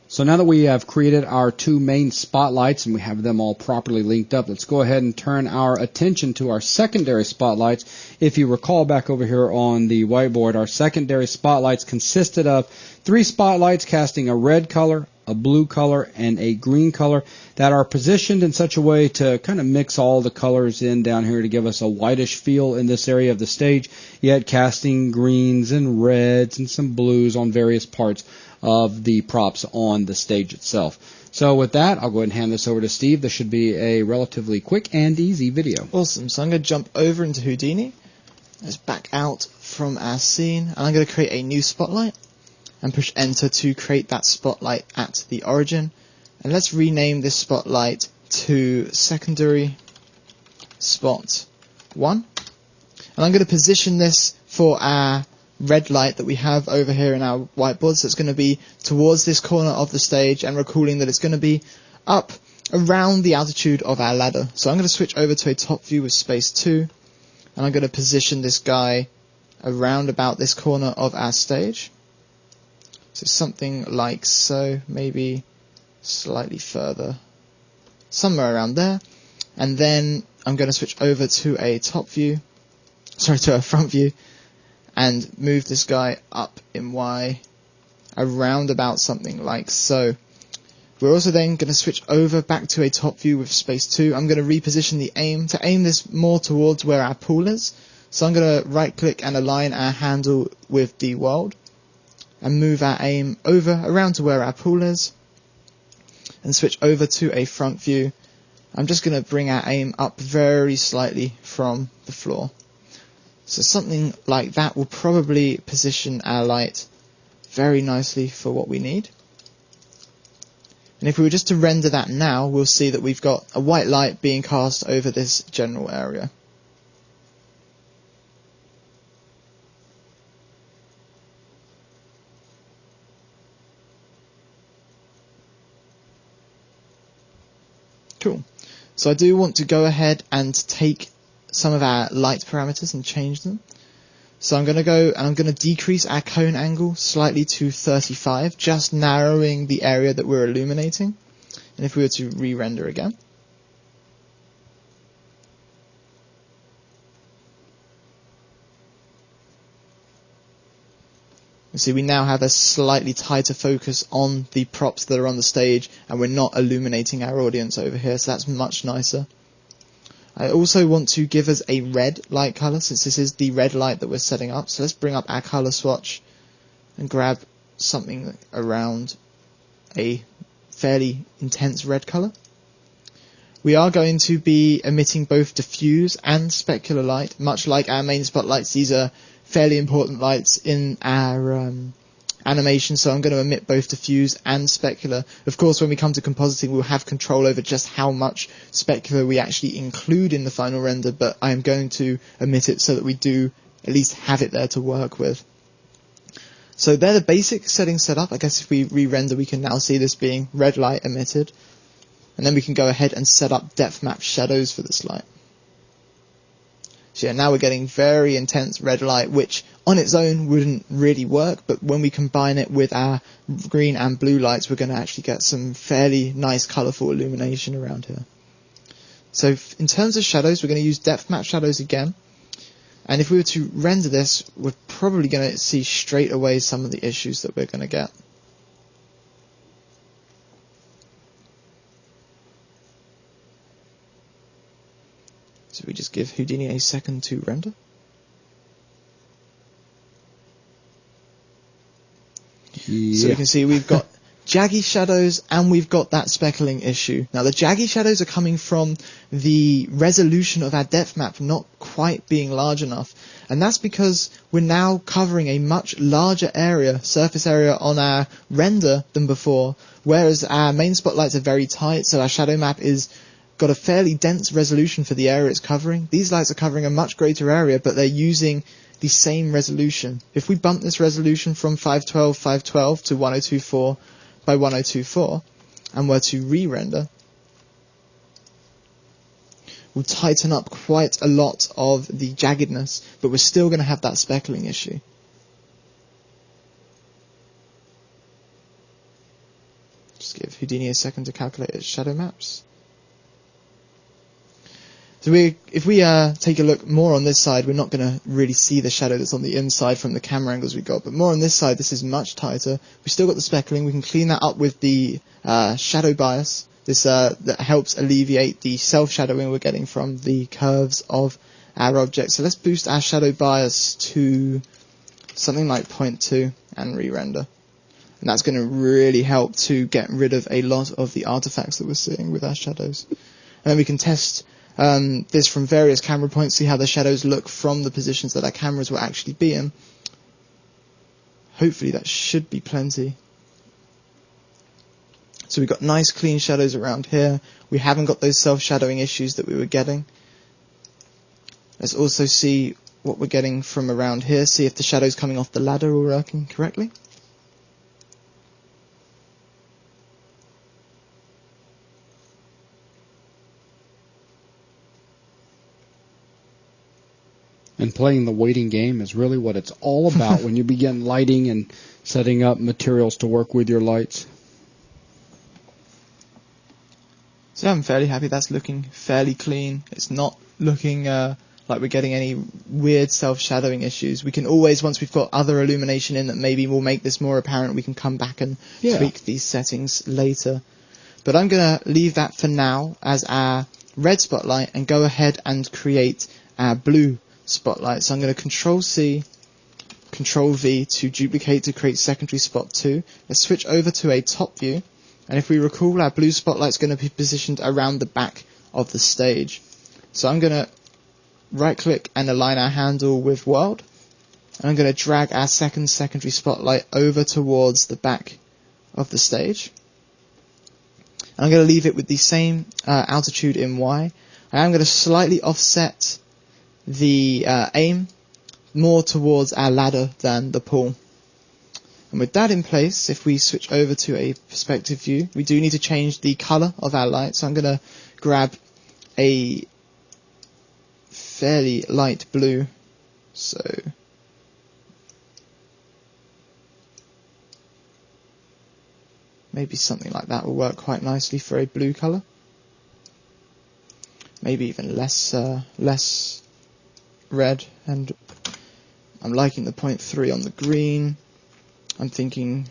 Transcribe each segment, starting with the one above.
So now that we have created our two main spotlights and we have them all properly linked up, let's go ahead and turn our attention to our secondary spotlights. If you recall back over here on the whiteboard, our secondary spotlights consisted of 3 spotlights casting a red color, a blue color, and a green color that are positioned in such a way to kind of mix all the colors in down here to give us a whitish feel in this area of the stage, yet casting greens and reds and some blues on various parts of the props on the stage itself. So with that, I'll go ahead and hand this over to Steve. This should be a relatively quick and easy video. Awesome. So I'm going to jump over into Houdini. Let's back out from our scene, and I'm going to create a new spotlight and push enter to create that spotlight at the origin. And let's rename this spotlight to secondary spot 1. And I'm going to position this for our red light that we have over here in our whiteboard, so it's going to be towards this corner of the stage, and recalling that it's going to be up around the altitude of our ladder. So I'm going to switch over to a top view with space 2, and I'm going to position this guy around about this corner of our stage. So something like so, maybe slightly further, somewhere around there. And then I'm going to switch over to a front view, and move this guy up in Y around about something like so. We're also then going to switch over back to a top view with space 2. I'm going to reposition the aim to aim this more towards where our pool is. So I'm going to right click and align our handle with the world and move our aim over around to where our pool is, and switch over to a front view. I'm just going to bring our aim up very slightly from the floor. So something like that will probably position our light very nicely for what we need. And if we were just to render that now, we'll see that we've got a white light being cast over this general area. Cool. So I do want to go ahead and take some of our light parameters and change them. So I'm going to go and I'm going to decrease our cone angle slightly to 35, just narrowing the area that we're illuminating. And if we were to re-render again, you see we now have a slightly tighter focus on the props that are on the stage, and we're not illuminating our audience over here, so that's much nicer. I also want to give us a red light color, since this is the red light that we're setting up. So let's bring up our color swatch and grab something around a fairly intense red color. We are going to be emitting both diffuse and specular light, much like our main spotlights. These are fairly important lights in our animation, so I'm going to emit both diffuse and specular. Of course, when we come to compositing, we'll have control over just how much specular we actually include in the final render, but I am going to emit it so that we do at least have it there to work with. So they're the basic settings set up. I guess if we re-render, we can now see this being red light emitted, and then we can go ahead and set up depth map shadows for this light. So yeah, now we're getting very intense red light, which on its own wouldn't really work, but when we combine it with our green and blue lights, we're going to actually get some fairly nice colourful illumination around here. So in terms of shadows, we're going to use depth map shadows again, and if we were to render this, we're probably going to see straight away some of the issues that we're going to get. So we just give Houdini a second to render. Yeah. So we can see we've got jaggy shadows and we've got that speckling issue. Now the jaggy shadows are coming from the resolution of our depth map not quite being large enough. And that's because we're now covering a much larger area, surface area on our render than before, whereas our main spotlights are very tight, so our shadow map is got a fairly dense resolution for the area it's covering. These lights are covering a much greater area, but they're using the same resolution. If we bump this resolution from 512 to 1024 by 1024 and were to re-render, we'll tighten up quite a lot of the jaggedness, but we're still going to have that speckling issue. Just give Houdini a second to calculate its shadow maps. So if we take a look more on this side, we're not going to really see the shadow that's on the inside from the camera angles we got, but more on this side, this is much tighter. We've still got the speckling. We can clean that up with the shadow bias. This that helps alleviate the self-shadowing we're getting from the curves of our object. So let's boost our shadow bias to something like 0.2 and re-render. And that's going to really help to get rid of a lot of the artifacts that we're seeing with our shadows. And then we can test this from various camera points, see how the shadows look from the positions that our cameras will actually be in. Hopefully that should be plenty. So we've got nice clean shadows around here. We haven't got those self-shadowing issues that we were getting. Let's also see what we're getting from around here, see if the shadows coming off the ladder are working correctly. And playing the waiting game is really what it's all about when you begin lighting and setting up materials to work with your lights. So I'm fairly happy. That's looking fairly clean. It's not looking like we're getting any weird self-shadowing issues. We can always, once we've got other illumination in that maybe will make this more apparent, we can come back and tweak these settings later. But I'm going to leave that for now as our red spotlight and go ahead and create our blue spotlight. So I'm going to Control-C, Control-V to duplicate to create secondary spot 2. Let's switch over to a top view. And if we recall, our blue spotlight's going to be positioned around the back of the stage. So I'm going to right-click and align our handle with World. And I'm going to drag our secondary spotlight over towards the back of the stage. And I'm going to leave it with the same altitude in Y. I am going to slightly offset the aim more towards our ladder than the pool. And with that in place, if we switch over to a perspective view, we do need to change the color of our light. So I'm going to grab a fairly light blue. So maybe something like that will work quite nicely for a blue color. Maybe even less red, and I'm liking the 0.3 on the green. I'm thinking,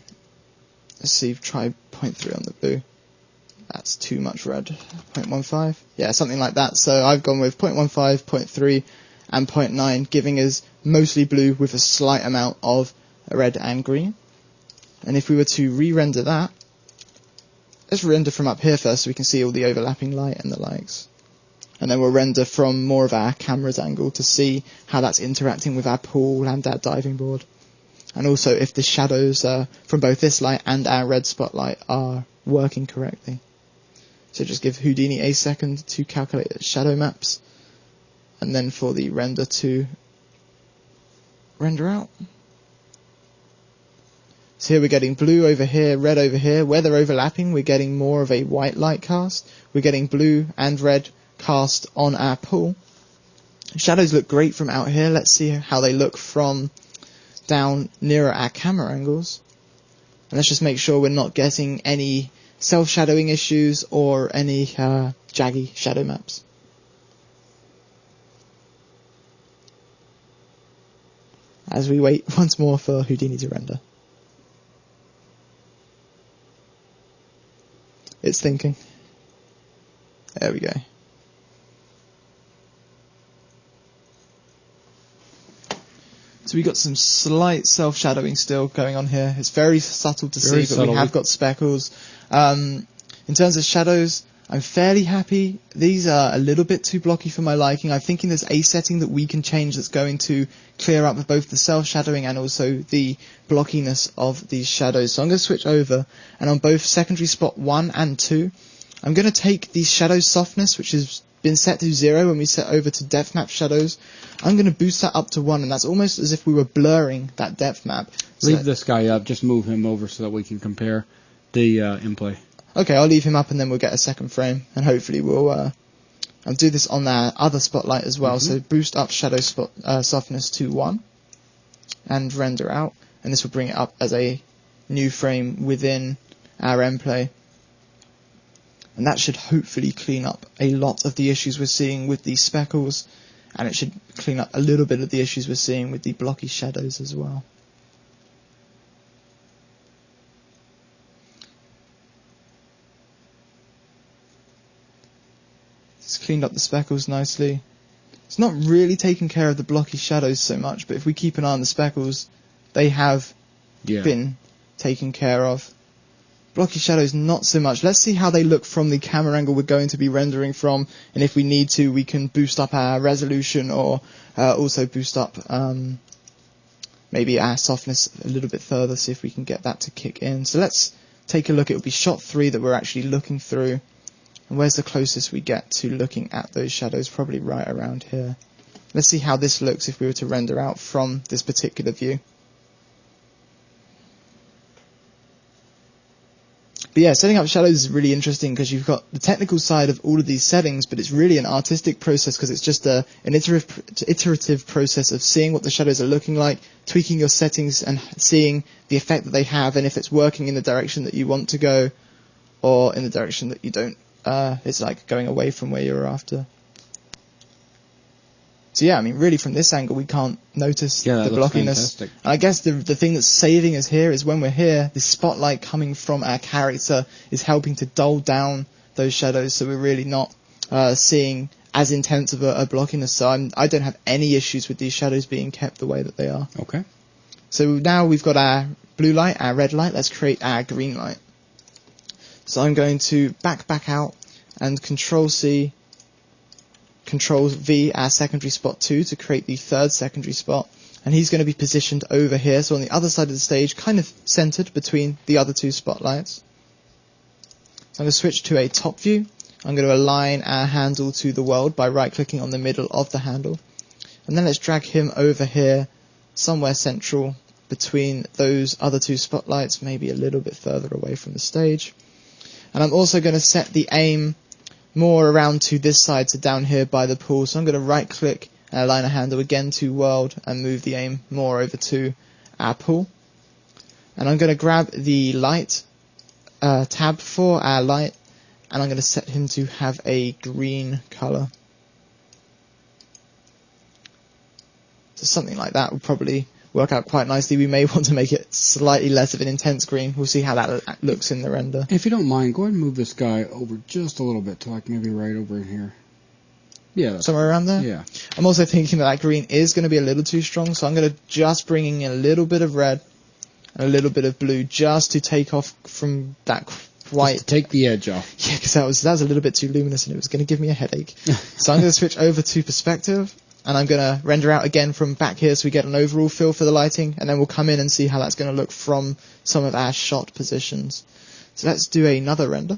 let's see, try 0.3 on the blue. That's too much red. 0.15? Yeah, something like that. So I've gone with 0.15, 0.3, and 0.9, giving us mostly blue with a slight amount of red and green. And if we were to re-render that, let's render from up here first so we can see all the overlapping light and the likes. And then we'll render from more of our camera's angle to see how that's interacting with our pool and our diving board. And also if the shadows from both this light and our red spotlight are working correctly. So just give Houdini a second to calculate its shadow maps, and then for the render to render out. So here we're getting blue over here, red over here. Where they're overlapping, we're getting more of a white light cast. We're getting blue and red cast on our pool. Shadows look great from out here. Let's see how they look from down nearer our camera angles. And let's just make sure we're not getting any self-shadowing issues or any jaggy shadow maps. As we wait once more for Houdini to render. It's thinking. There we go. So we got some slight self-shadowing still going on here. It's very subtle to see, but we have got speckles. In terms of shadows, I'm fairly happy. These are a little bit too blocky for my liking. I'm thinking there's a setting that we can change that's going to clear up both the self-shadowing and also the blockiness of these shadows. So I'm going to switch over, and on both secondary spot 1 and 2, I'm going to take the shadow softness, which has been set to 0 when we set over to depth map shadows. I'm going to boost that up to 1, and that's almost as if we were blurring that depth map. Leave this guy up, just move him over so that we can compare the in-play. Okay, I'll leave him up and then we'll get a second frame, and hopefully we'll I'll do this on our other spotlight as well. So boost up shadow softness to 1 and render out, and this will bring it up as a new frame within our end play. And that should hopefully clean up a lot of the issues we're seeing with these speckles, and it should clean up a little bit of the issues we're seeing with the blocky shadows as well. It's cleaned up the speckles nicely. It's not really taking care of the blocky shadows so much, but if we keep an eye on the speckles, they have been taken care of. Blocky shadows, not so much. Let's see how they look from the camera angle we're going to be rendering from, and if we need to, we can boost up our resolution or also boost up maybe our softness a little bit further, see if we can get that to kick in. So let's take a look. It will be shot 3 that we're actually looking through. And where's the closest we get to looking at those shadows? Probably right around here. Let's see how this looks if we were to render out from this particular view. But yeah, setting up shadows is really interesting because you've got the technical side of all of these settings, but it's really an artistic process because it's just an iterative process of seeing what the shadows are looking like, tweaking your settings and seeing the effect that they have, and if it's working in the direction that you want to go or in the direction that you don't. It's like going away from where you were after. So yeah, I mean, really from this angle we can't notice the blockiness. And I guess the thing that's saving us here is when we're here, the spotlight coming from our character is helping to dull down those shadows, so we're really not seeing as intense of a blockiness. So I don't have any issues with these shadows being kept the way that they are. Okay. So now we've got our blue light, our red light. Let's create our green light. So I'm going to back out and Control-C, Control-V our secondary spot 2 to create the third secondary spot. And he's going to be positioned over here, so on the other side of the stage, kind of centered between the other 2 spotlights. So I'm going to switch to a top view. I'm going to align our handle to the world by right-clicking on the middle of the handle. And then let's drag him over here, somewhere central between those other 2 spotlights, maybe a little bit further away from the stage. And I'm also going to set the aim more around to this side, so down here by the pool. So I'm going to right click and align a handle again to world and move the aim more over to our pool. And I'm going to grab the light tab for our light, and I'm going to set him to have a green color. So something like that will probably work out quite nicely. We may want to make it slightly less of an intense green. We'll see how that looks in the render. If you don't mind, go ahead and move this guy over just a little bit to like maybe right over in here. Yeah. Somewhere around there? Yeah. I'm also thinking that green is going to be a little too strong, so I'm going to just bring in a little bit of red and a little bit of blue just to take off from that white. Just to take the edge off. Yeah, because that was a little bit too luminous and it was going to give me a headache. So I'm going to switch over to perspective. And I'm going to render out again from back here so we get an overall feel for the lighting, and then we'll come in and see how that's going to look from some of our shot positions. So let's do another render.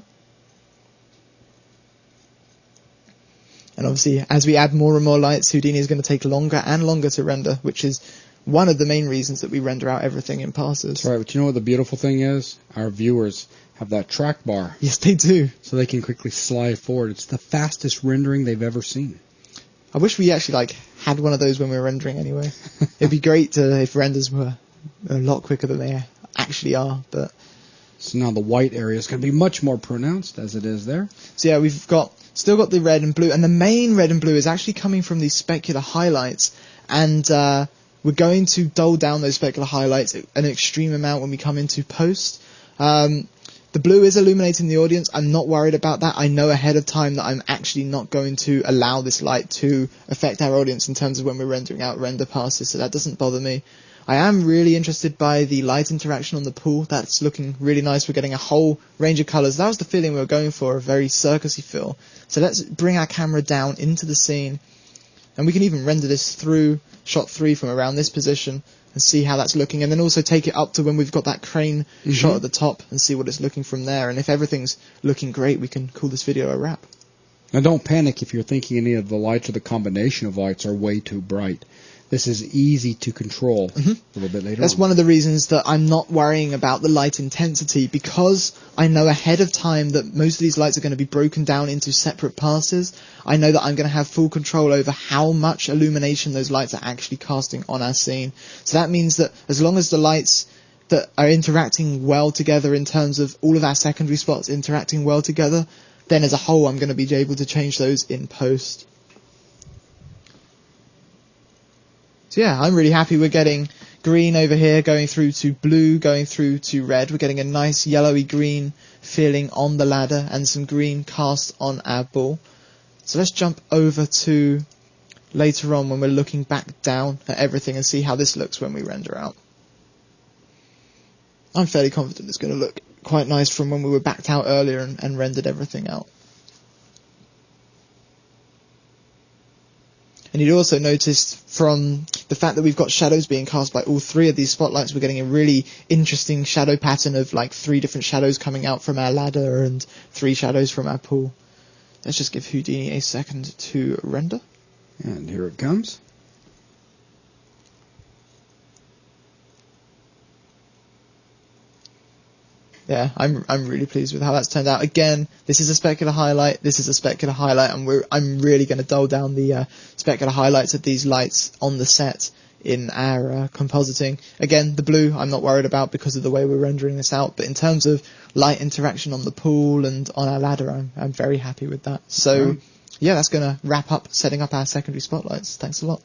And obviously, as we add more and more lights, Houdini is going to take longer and longer to render, which is one of the main reasons that we render out everything in passes. That's right, but you know what the beautiful thing is? Our viewers have that track bar. Yes, they do. So they can quickly slide forward. It's the fastest rendering they've ever seen. I wish we actually had one of those when we were rendering anyway. It'd be great if renders were a lot quicker than they actually are. But so now the white area is going to be much more pronounced as it is there. So yeah, we've still got the red and blue, and the main red and blue is actually coming from these specular highlights, and we're going to dull down those specular highlights an extreme amount when we come into post. The blue is illuminating the audience. I'm not worried about that. I know ahead of time that I'm actually not going to allow this light to affect our audience in terms of when we're rendering out render passes, so that doesn't bother me. I am really interested by the light interaction on the pool. That's looking really nice. We're getting a whole range of colours. That was the feeling we were going for, a very circusy feel. So let's bring our camera down into the scene, and we can even render this through shot 3 from around this position and see how that's looking, and then also take it up to when we've got that crane shot at the top and see what it's looking from there. And if everything's looking great, we can call this video a wrap. Now don't panic if you're thinking any of the lights or the combination of lights are way too bright. This is easy to control a little bit later That's on. one of the reasons that I'm not worrying about the light intensity, because I know ahead of time that most of these lights are going to be broken down into separate passes. I know that I'm going to have full control over how much illumination those lights are actually casting on our scene. So that means that as long as the lights that are interacting well together in terms of all of our secondary spots interacting well together, then as a whole I'm going to be able to change those in post. So yeah, I'm really happy we're getting green over here going through to blue, going through to red. We're getting a nice yellowy green feeling on the ladder and some green cast on our ball. So let's jump over to later on when we're looking back down at everything and see how this looks when we render out. I'm fairly confident it's going to look quite nice from when we were backed out earlier and rendered everything out. And you'd also notice from the fact that we've got shadows being cast by all three of these spotlights, we're getting a really interesting shadow pattern of like 3 different shadows coming out from our ladder and 3 shadows from our pool. Let's just give Houdini a second to render. And here it comes. Yeah, I'm really pleased with how that's turned out. Again, this is a specular highlight, this is a specular highlight, and I'm really going to dull down the specular highlights of these lights on the set in our compositing. Again, the blue I'm not worried about because of the way we're rendering this out, but in terms of light interaction on the pool and on our ladder, I'm very happy with that. So, yeah, that's going to wrap up setting up our secondary spotlights. Thanks a lot.